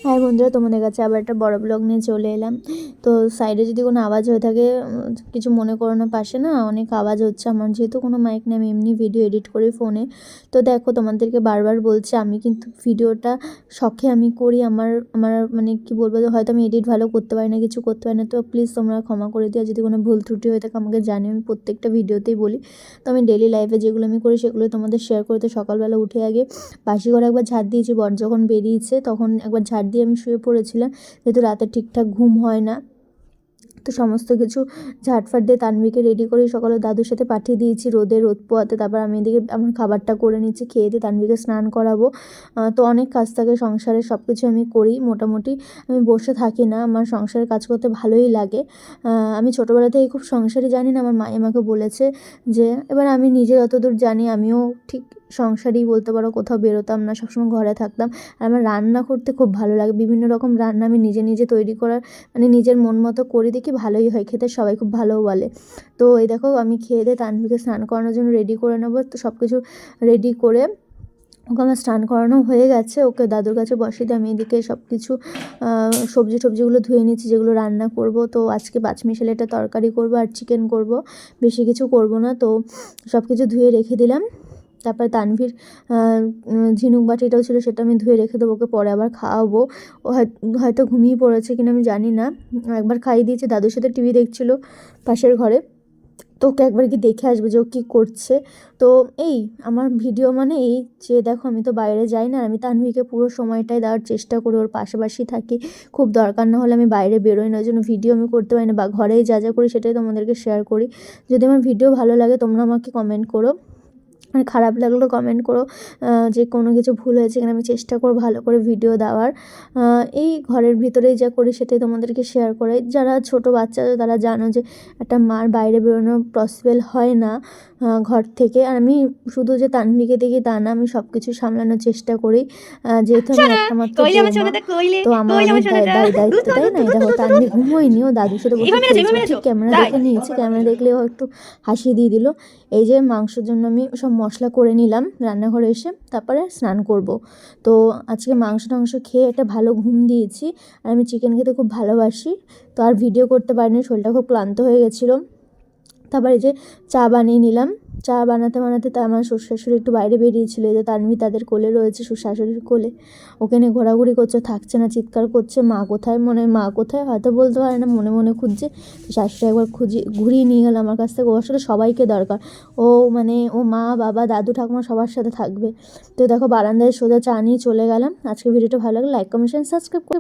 হ্যাঁ বন্ধুরা, তোমাদের কাছে আবার একটা বড় ব্লগ নিয়ে চলে এলাম। তো সাইডে যদি কোনো আওয়াজ হয়ে থাকে কিছু মনে করো না, পাশে না অনেক আওয়াজ হচ্ছে। আমার যেহেতু কোনো মাইক নেই, আমি এমনি ভিডিও এডিট করি ফোনে। তো দেখো, তোমাদেরকে বারবার বলছি, আমি কিন্তু ভিডিওটা শখে আমি করি। আমার আমার মানে কি বলবো, হয়তো আমি এডিট ভালো করতে পারি না, কিছু করতে পারি না। তো প্লিজ তোমরা ক্ষমা করে দিও, যদি কোনো ভুল ত্রুটি হয়ে থাকে আমাকে জানিও। আমি প্রত্যেকটা ভিডিওতেই বলি। তো আমি ডেলি লাইফে যেগুলো আমি করি সেগুলো তোমাদের শেয়ার করে। তো সকালবেলা উঠে আগে বাসি ঘরে একবার ঝাড় দিয়েছি, বর যখন বেরিয়েছে তখন একবার ঝাড় দিয়ে আমি শুয়ে পড়েছিলাম, যেহেতু রাতে ঠিকঠাক ঘুম হয় না। তো সমস্ত কিছু ঝাটফাট দিয়ে তানভীকে রেডি করে সকালে দাদুর সাথে পাঠিয়ে দিয়েছি রোদ পোয়াতে। তারপর আমি এদিকে আমার খাবারটা করে নিচ্ছি, খেয়ে দিয়ে তানভীকে স্নান করাবো। তো অনেক কাজ থাকে সংসারে, সব কিছু আমি করি মোটামুটি। আমি বসে থাকি না, আমার সংসারের কাজ করতে ভালোই লাগে। আমি ছোটোবেলা থেকে খুব সংসারই জানি না, আমার মা আমাকে বলেছে যে, এবার আমি নিজে যতদূর জানি আমিও ঠিক সংসারই বলতে পারো, কোথাও বেরোতাম না, সবসময় ঘরে থাকতাম। আর আমার রান্না করতে খুব ভালো লাগে, বিভিন্ন রকম রান্না আমি নিজে নিজে তৈরি করার মানে নিজের মন মতো করি, দেখি ভালোই হয় খেতে, সবাই খুব ভালোও বলে। তো এই দেখো, আমি খেয়ে দিয়ে তানভীকে স্নান করানোর জন্য রেডি করে নেবো। তো সব কিছু রেডি করে ওকে আমার স্নান করানো হয়ে গেছে, ওকে দাদুর কাছে বসিয়ে দিয়ে আমি এদিকে সব কিছু সবজিগুলো ধুয়ে নিচ্ছি, যেগুলো রান্না করব। তো আজকে পাঁচমিশালি একটা তরকারি করব আর চিকেন করব, বেশি কিছু করব না। তো সব কিছু ধুয়ে রেখে দিলাম। তারপরে তানভীর ঝিনুক বাটিটাও ছিল, সেটা আমি ধুয়ে রেখে দেবো, ওকে পরে আবার খাওয়াবো। ও হয়তো ঘুমিয়ে পড়েছে কিনা আমি জানি না। একবার খাইয়ে দিয়েছি, দাদুর সাথে টিভি দেখছিল পাশের ঘরে। তো ওকে একবার কি দেখে আসবে যে ও কী করছে। তো এই আমার ভিডিও মানে এই যে দেখো, আমি তো বাইরে যাই না, আমি তানভীকে পুরো সময়টাই দেওয়ার চেষ্টা করি, ওর পাশাপাশি থাকি। খুব দরকার না হলে আমি বাইরে বেরোই না, ওই জন্য ভিডিও আমি করতে পারি না, বা ঘরেই যা যা করি সেটাই তোমাদেরকে শেয়ার করি। যদি আমার ভিডিও ভালো লাগে তোমরা আমাকে কমেন্ট করো, মানে খারাপ লাগলেও কমেন্ট করো। যে কোনো কিছু ভুল হয়েছে কিনা, আমি চেষ্টা করব ভালো করে ভিডিও দেওয়ার। এই ঘরের ভিতরেই যা করি সেটাই তোমাদেরকে শেয়ার করে। যারা ছোট বাচ্চা তারা জানো যে একটা মার বাইরে বেরোনো পসিবল হয় না ঘর থেকে। আর আমি শুধু যে তানভীকে দেখি তা না, আমি সব কিছু সামলানোর চেষ্টা করি, যেহেতু আমি একটা মাত্র বৌমা। তো আমার অনেক দায়িত্ব, তাই না? দেখো, তানভী ঘুমোয়নি, ও দাদুর সাথে বসে খেলছে। ঠিক ক্যামেরা দেখে নিয়েছে, ক্যামেরা দেখলেও একটু হাসি দিয়ে দিল। এই যে মাংসের জন্য আমি সব মশলা করে নিলাম রান্নাঘরে এসে, তারপরে স্নান করব। তো আজকে মাংস টাংস খেয়ে একটা ভালো ঘুম দিয়েছি। আর আমি চিকেন খেতে খুব ভালোবাসি। তো আর ভিডিও করতে পারিনি, শরীরটা খুব ক্লান্ত হয়ে গেছিলো। তারপর এই যে চা বানিয়ে নিলাম। চা বানাতে বানাতে তা আমার শ্বশুর শাশুড়ি একটু বাইরে বেরিয়েছিল, এই যে তানভী তাদের কোলে রয়েছে, শ্বশুর শাশুড়ির কোলে। ওকে নিয়ে ঘোরাঘুরি করছে, থাকছে না, চিৎকার করছে, মা কোথায়, মনে হয় মা কোথায়, হয়তো বলতে পারে না, মনে মনে খুঁজছে। তো শাশুড়ি একবার ঘুরিয়ে নিয়ে গেল আমার কাছ থেকে। ও আসলে সবাইকে দরকার, ও মানে ও মা বাবা দাদু ঠাকুমা সবার সাথে থাকবে। তো দেখো, বারান্দায় সোজা চা নিয়ে চলে গেলাম। আজকে ভিডিওটা ভালো লাগলে লাইক কমেন্ট সাবস্ক্রাইব করে